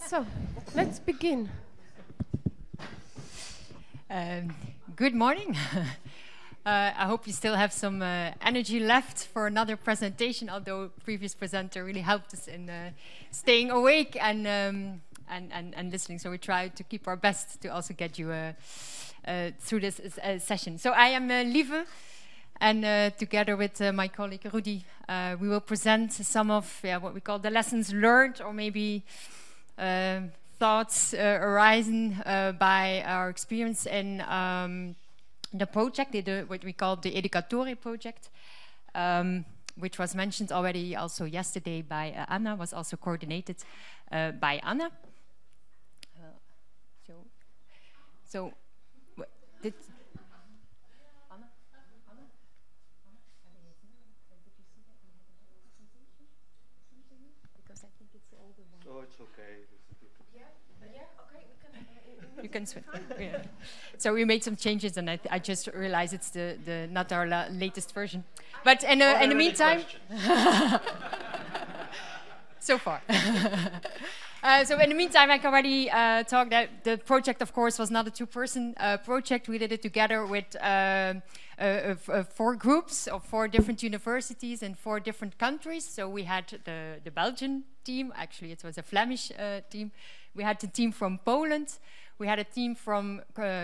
So, let's begin. Good morning. I hope you still have some energy left for another presentation, although previous presenter really helped us in staying awake and listening. So we try to keep our best to also get you through this session. So I am Lieve, and together with my colleague Rudi, we will present some of what we call the lessons learned, or maybe thoughts arising by our experience in the project, what we call the EDUCATORE project, which was mentioned already also yesterday by Anna, was also coordinated by Anna. So did Anna? Did you see that we had another presentation? Because I think it's the older one. Oh, it's okay. Okay, we can. You can switch. Yeah. So we made some changes, and I just realized it's the not our latest version. But in the meantime, so far. So in the meantime, I can already talk that the project, of course, was not a two-person project. We did it together with 4 groups of 4 different universities in 4 different countries. So we had the Belgian team. Actually, it was a Flemish team. We had the team from Poland. We had a team from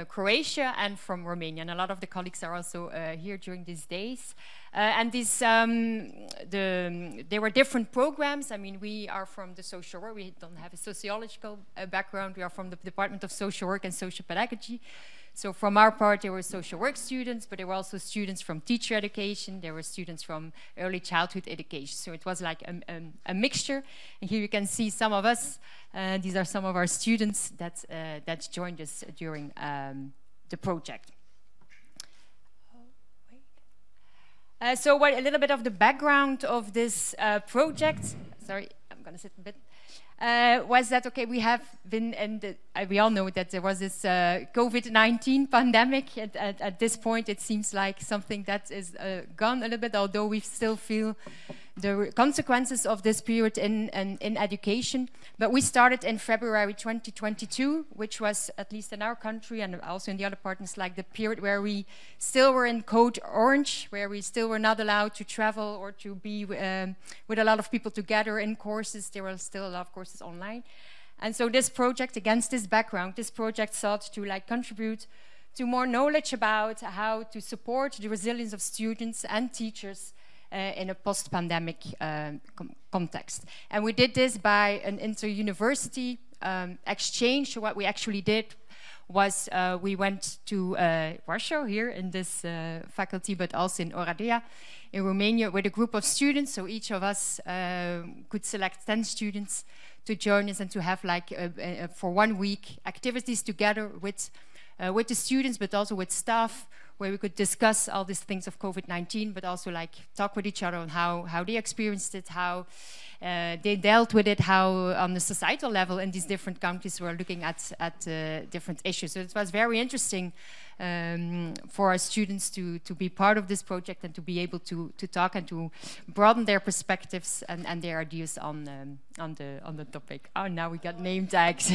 Croatia and from Romania, and a lot of the colleagues are also here during these days. And these, there were different programs. I mean, we are from the social work. We don't have a sociological background. We are from the Department of Social Work and Social Pedagogy. So from our part, there were social work students, but there were also students from teacher education. There were students from early childhood education. So it was like a mixture. And here you can see some of us. These are some of our students that joined us during the project. So a little bit of the background of this project. Sorry, I'm going to sit a bit. Was that okay? We have been, and we all know that there was this COVID-19 pandemic. At this point, it seems like something that is gone a little bit, although we still feel the consequences of this period in education. But we started in February 2022, which was, at least in our country and also in the other partners, like the period where we still were in code orange, where we still were not allowed to travel or to be with a lot of people together in courses. There were still a lot of courses online. And so this project, against this background, this project sought to contribute to more knowledge about how to support the resilience of students and teachers in a post-pandemic context. And we did this by an inter-university exchange. So what we actually did was we went to Warsaw here in this faculty, but also in Oradea in Romania with a group of students. So each of us could select 10 students to join us and to have for 1 week activities together with the students, but also with staff, where we could discuss all these things of COVID-19, but also talk with each other on how they experienced it, how they dealt with it, how on the societal level in these different countries were looking at different issues. So it was very interesting for our students to be part of this project and to be able to talk and to broaden their perspectives and their ideas on the topic. Oh, now we got name tags.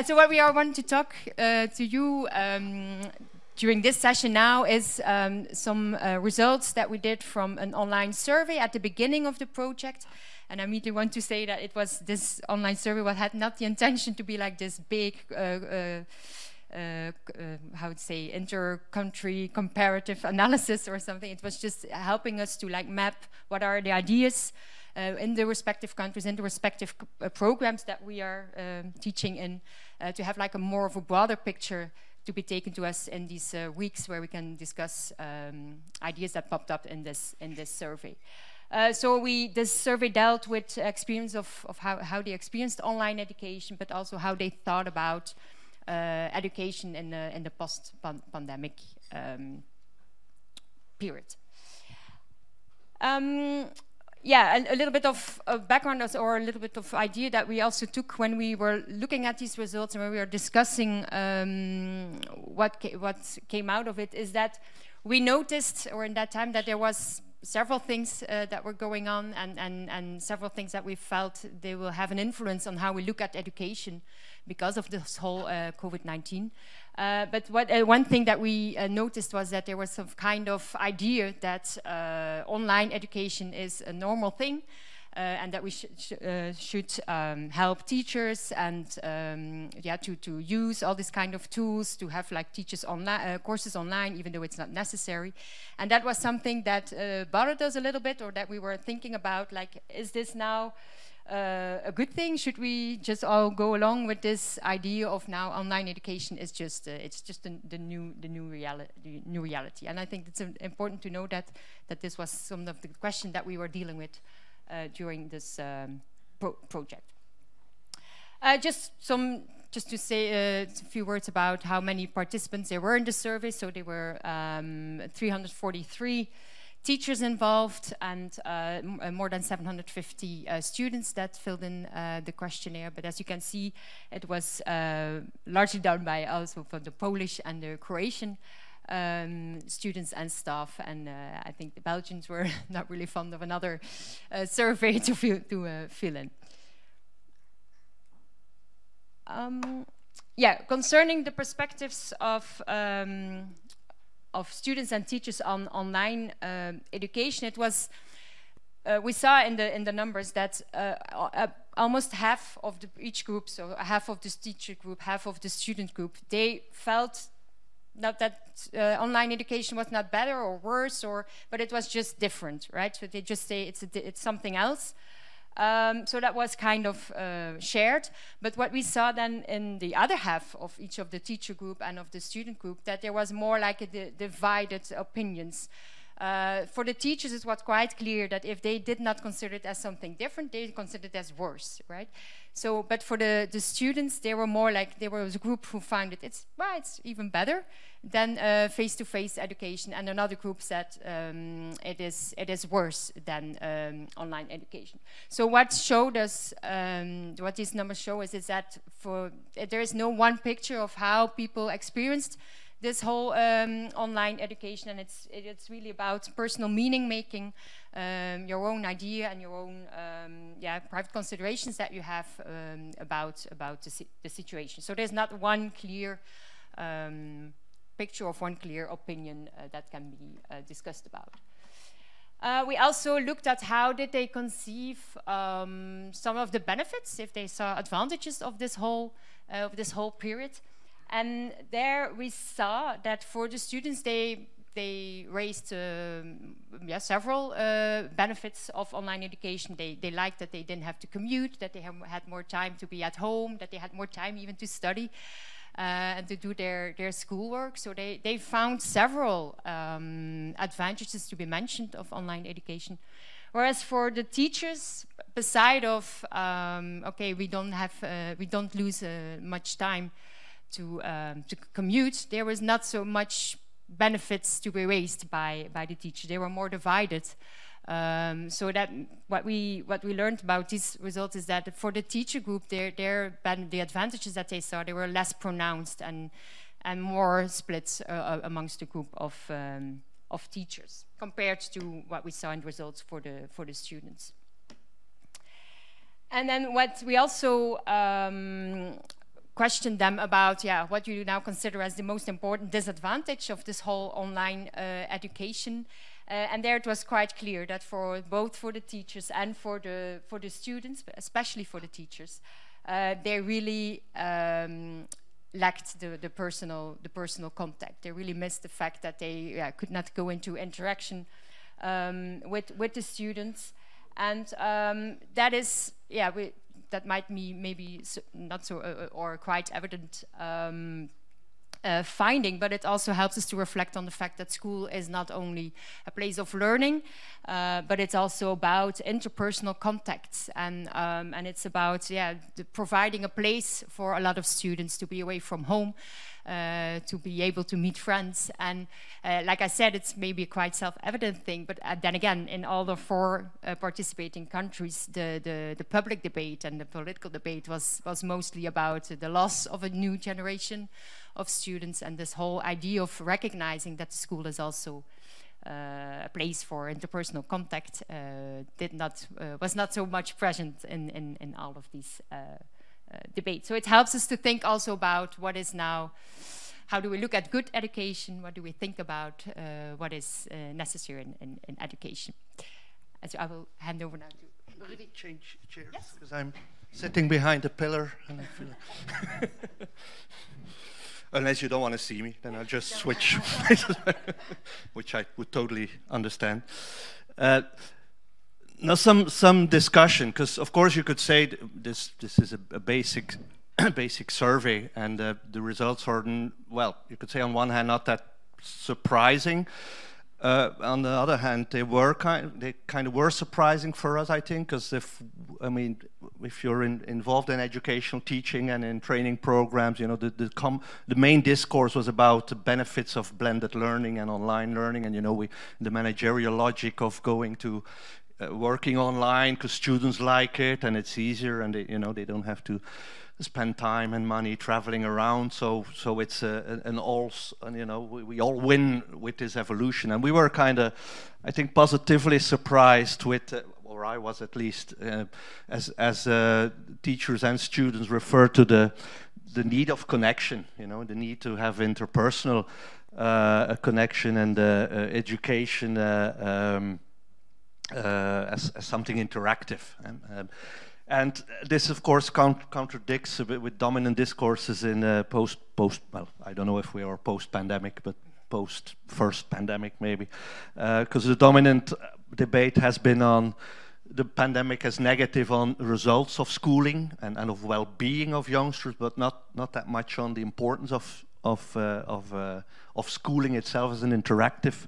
So what we are wanting to talk to you during this session now is some results that we did from an online survey at the beginning of the project. And I immediately want to say that it was this online survey had not the intention to be like this big, how to say, inter-country comparative analysis or something. It was just helping us to map what are the ideas in the respective countries, in the respective programs that we are teaching in, to have a more of a broader picture to be taken to us in these weeks where we can discuss ideas that popped up in this survey. So this survey dealt with experience of how they experienced online education, but also how they thought about education in the post-pandemic period. Yeah, a little bit of background or a little bit of idea that we also took when we were looking at these results and when we were discussing what came out of it is that we noticed, or in that time, that there was several things that were going on, and several things that we felt they will have an influence on how we look at education because of this whole COVID-19. But one thing that we noticed was that there was some kind of idea that online education is a normal thing, and that we should help teachers and to use all these kind of tools, to have like teachers online courses online, even though it's not necessary. And that was something that bothered us a little bit, or that we were thinking about, like, is this now a good thing? Should we just all go along with this idea of now online education is just it's just the new reality? And I think it's important to know that this was some of the question that we were dealing with during this project. Just to say a few words about how many participants there were in the survey. So there were 343 teachers involved, and more than 750 students that filled in the questionnaire. But as you can see, it was largely done by also from the Polish and the Croatian students and staff, and I think the Belgians were not really fond of another survey to fill in. Yeah, concerning the perspectives of students and teachers on online education, it was we saw in the numbers that almost half of each group, so half of the teacher group, half of the student group, they felt not that online education was not better or worse, but it was just different, right? So they just say it's something else. So that was kind of shared. But what we saw then in the other half of each of the teacher group and of the student group, that there was more like a divided opinions. For the teachers, it was quite clear that if they did not consider it as something different, they considered it as worse, right? So, but for the students, they were more like, there was a group who found it's even better than face-to-face education, and another group said it is worse than online education. So what showed us, what these numbers show us, is that there is no one picture of how people experienced this whole online education, and it's really about personal meaning making, your own idea and your own private considerations that you have about the situation. So there's not one clear picture of one clear opinion that can be discussed about. We also looked at how did they conceive some of the benefits, if they saw advantages of this whole period. And there we saw that for the students, they raised several benefits of online education. They liked that they didn't have to commute, that they had more time to be at home, that they had more time even to study and to do their schoolwork. So they found several advantages to be mentioned of online education. Whereas for the teachers, beside of we don't lose much time to commute, there was not so much benefits to be raised by the teacher. They were more divided. So that what we learned about these results is that for the teacher group, the advantages that they saw, they were less pronounced and more split amongst the group of teachers compared to what we saw in the results for the students. And then what we also questioned them about, what you now consider as the most important disadvantage of this whole online education. And there it was quite clear that both for the teachers and for the students, but especially for the teachers, they really lacked the personal contact. They really missed the fact that they could not go into interaction with the students, and that is that might be maybe not so or quite evident finding, but it also helps us to reflect on the fact that school is not only a place of learning, but it's also about interpersonal contacts, and it's about providing a place for a lot of students to be away from home, to be able to meet friends. And like I said, it's maybe a quite self-evident thing, but then again, in all the 4 participating countries, the public debate and the political debate was mostly about the loss of a new generation of students, and this whole idea of recognizing that the school is also a place for interpersonal contact was not so much present in all of these debates. So it helps us to think also about what is now, how do we look at good education, what do we think about what is necessary in education. So I will hand over now to Rudi. Change chairs, because I'm sitting behind a pillar. And I feel unless you don't want to see me, then I'll just switch, which I would totally understand. Now some discussion, because of course you could say this is a basic basic survey, and the results are, well, you could say on one hand not that surprising. On the other hand, they kind of were surprising for us, I think, because if you're involved in educational teaching and in training programs, you know, the main discourse was about the benefits of blended learning and online learning, and you know, the managerial logic of going to working online because students like it and it's easier, and they don't have to spend time and money traveling around, so it's an all, and you know, we all win with this evolution. And we were kind of, I think, positively surprised with, or I was at least, as teachers and students refer to the need of connection, you know, the need to have interpersonal connection and education as something interactive. And this, of course, contradicts a bit with dominant discourses in well, I don't know if we are post-pandemic, but post-first pandemic maybe, because the dominant debate has been on the pandemic as negative on results of schooling and of well-being of youngsters, but not that much on the importance of schooling itself as an interactive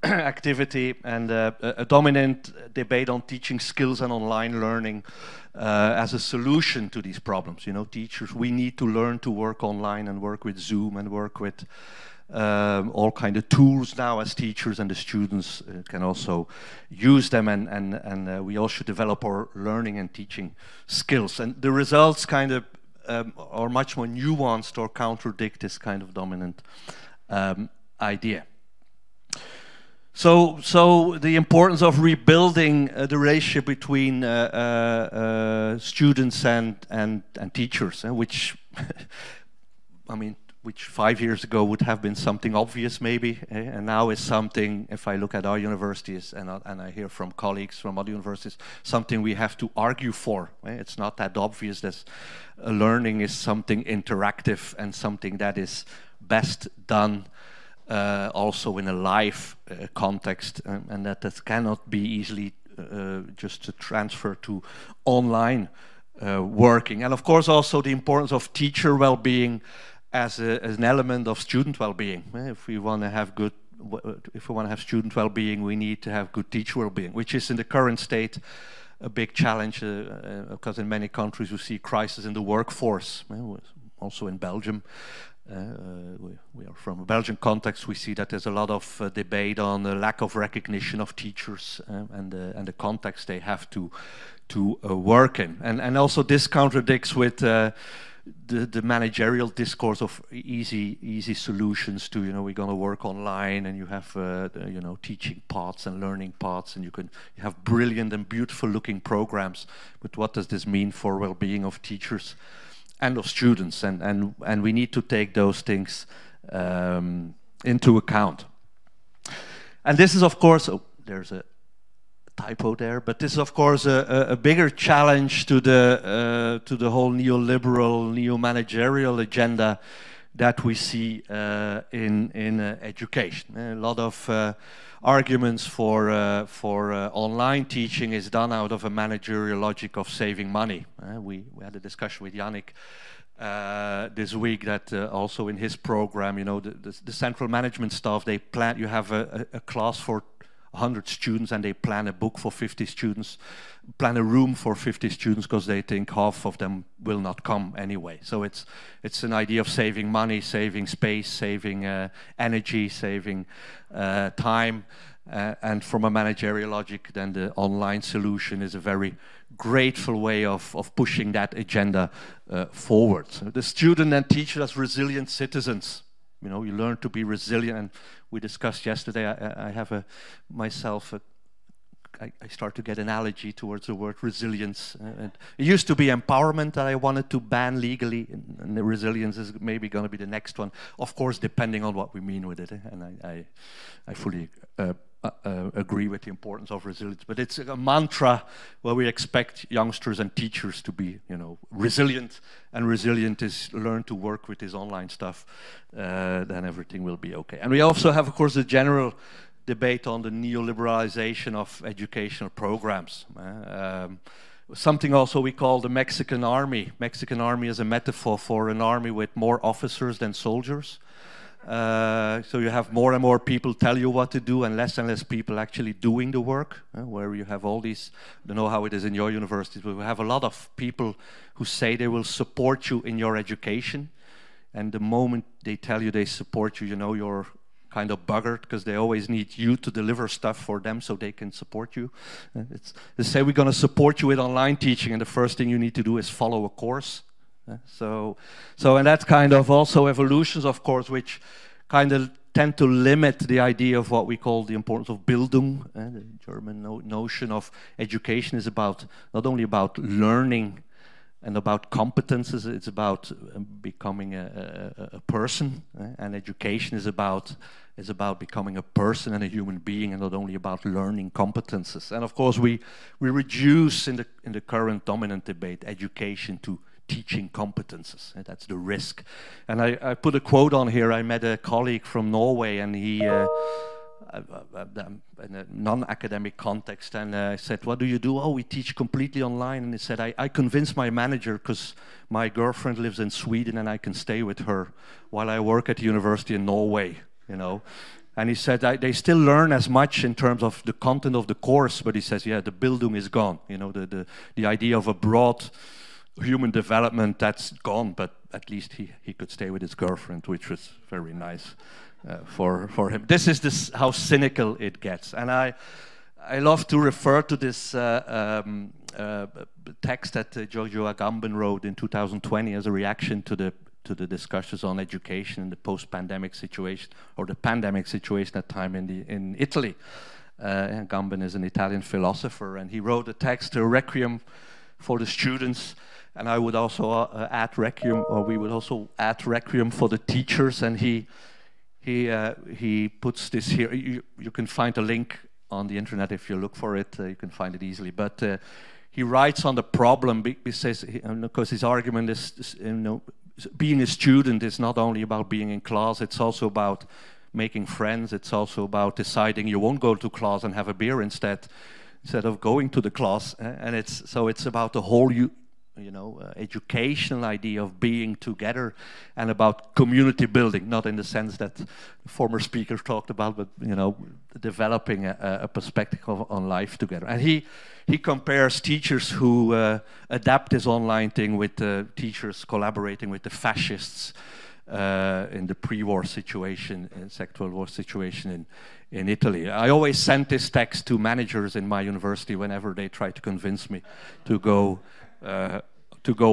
activity, and a dominant debate on teaching skills and online learning as a solution to these problems. You know, teachers, we need to learn to work online and work with Zoom and work with all kind of tools now as teachers, and the students can also use them, and we all should develop our learning and teaching skills. And the results kind of are much more nuanced or contradict this kind of dominant idea. So the importance of rebuilding the relationship between students and teachers, which I mean, which 5 years ago would have been something obvious maybe, and now is something, if I look at our universities and I hear from colleagues from other universities, something we have to argue for. It's not that obvious that learning is something interactive and something that is best done also in a live context, and that cannot be easily just transfer to online working. And of course also the importance of teacher well-being as an element of student well-being. If we want to have student well-being, we need to have good teacher well-being, which is in the current state a big challenge, because in many countries we see crisis in the workforce, also in Belgium. We are from a Belgian context. We see that there's a lot of debate on the lack of recognition of teachers and the context they have to work in. And also this contradicts with the managerial discourse of easy solutions to, you know, we're going to work online and you have you know, teaching paths and learning paths, and you have brilliant and beautiful looking programs. But what does this mean for well-being of teachers and of students? And we need to take those things into account. And this is, of course, there's a typo there, but this is, of course, a bigger challenge to the whole neoliberal, neo-managerial agenda that we see in education. A lot of arguments for online teaching is done out of a managerial logic of saving money. We had a discussion with Yannick this week that also in his program, you know, the central management staff, they plan, you have a class for 100 students and they plan a book for 50 students, plan a room for 50 students because they think half of them will not come anyway. So it's an idea of saving money, saving space, saving energy, saving time, and from a managerial logic, then the online solution is a very grateful way of pushing that agenda forward. So the student and teacher as resilient citizens, You know, you learn to be resilient. And we discussed yesterday, I have myself I start to get an allergy towards the word resilience. It used to be empowerment that I wanted to ban legally, and the resilience is maybe going to be the next one. Of course, depending on what we mean with it. And I fully agree with the importance of resilience. But it's a mantra where we expect youngsters and teachers to be, you know, resilient. And resilient is learn to work with this online stuff. Then everything will be okay. And we also have, of course, the general debate on the neoliberalization of educational programs. Something also we call the Mexican army. Mexican army is a metaphor for an army with more officers than soldiers. So you have more and more people tell you what to do and less people actually doing the work, where you have all these, I don't know how it is in your universities, but we have a lot of people who say they will support you in your education. And the moment they tell you they support you, you know, you're kind of buggered, because they always need you to deliver stuff for them so they can support you. They say we're going to support you with online teaching, and the first thing you need to do is follow a course. So and that's kind of also evolutions, of course, which kind of tend to limit the idea of what we call the importance of Bildung. The German notion of education is about not only about learning and about competences, it's about becoming a person, and education is about becoming a person and a human being, and not only about learning competences. And of course, we reduce in the current dominant debate education to teaching competences, and that's the risk. And I put a quote on here. I met a colleague from Norway, and he in a non-academic context, and I said, what do you do? Oh, we teach completely online. And he said, I convinced my manager, because my girlfriend lives in Sweden and I can stay with her while I work at the university in Norway, you know. And he said, they still learn as much in terms of the content of the course, but he says, yeah, the Bildung is gone. You know, the idea of a broad human development, that's gone, but at least he could stay with his girlfriend, which was very nice. For him. This is how cynical it gets. And I love to refer to this text that Giorgio Agamben wrote in 2020 as a reaction to the discussions on education in the post-pandemic situation, or the pandemic situation at the time in Italy. Agamben is an Italian philosopher, and he wrote a text, a requiem for the students. And I would also add requiem, or we would also add requiem for the teachers. And he puts this here. You can find a link on the internet if you look for it. You can find it easily. But he writes on the problem. He says, because his argument is, you know, being a student is not only about being in class. It's also about making friends. It's also about deciding you won't go to class and have a beer instead of going to the class. And it's about the whole educational idea of being together, and about community building, not in the sense that the former speakers talked about, but, you know, developing a perspective on life together. And he compares teachers who adapt this online thing with teachers collaborating with the fascists in the pre-war situation, Second World War situation in Italy. I always send this text to managers in my university whenever they try to convince me to go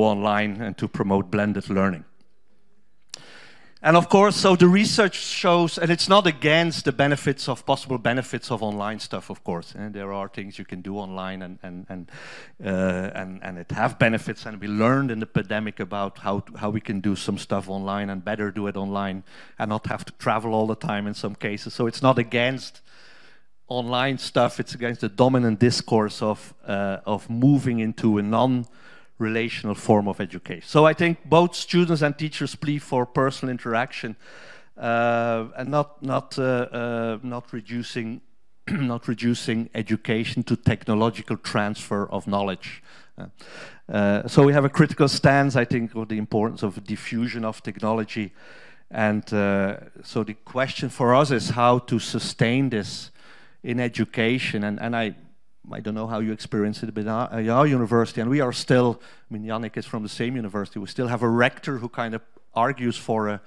online and to promote blended learning. And of course, so the research shows, and it's not against the possible benefits of online stuff, of course. And there are things you can do online, and it have benefits. And we learned in the pandemic about how we can do some stuff online and better do it online and not have to travel all the time in some cases. So it's not against online stuff. It's against the dominant discourse of moving into a non-relational form of education. So I think both students and teachers plead for personal interaction, and not reducing education to technological transfer of knowledge. So we have a critical stance, I think, of the importance of diffusion of technology, and so the question for us is how to sustain this in education, and I don't know how you experience it, but at our university, and we are still, I mean, Yannick is from the same university, we still have a rector who kind of argues for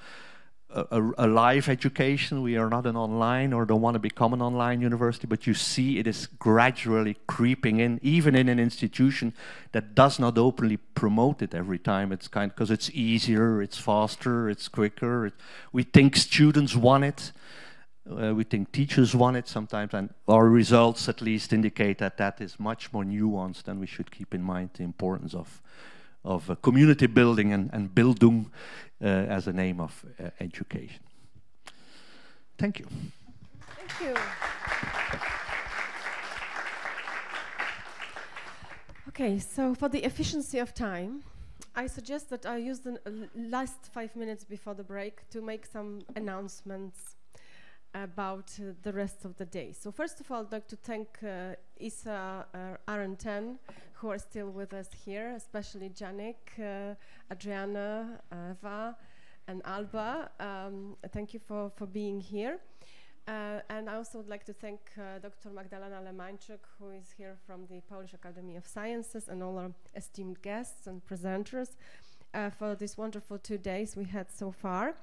a live education. We are not an online or don't want to become an online university, but you see it is gradually creeping in, even in an institution that does not openly promote it every time. It's kind because it's easier, it's faster, it's quicker. We think students want it. We think teachers want it sometimes, and our results at least indicate that that is much more nuanced, and we should keep in mind the importance of community building and Bildung as a name of education. Thank you. Thank you. Okay, so for the efficiency of time, I suggest that I use the last 5 minutes before the break to make some announcements about the rest of the day. So first of all, I'd like to thank Isa, Arenten, who are still with us here, especially Janik, Adriana, Eva, and Alba. Thank you for being here. And I also would like to thank Dr. Magdalena Lemańczyk, who is here from the Polish Academy of Sciences, and all our esteemed guests and presenters for these wonderful 2 days we had so far.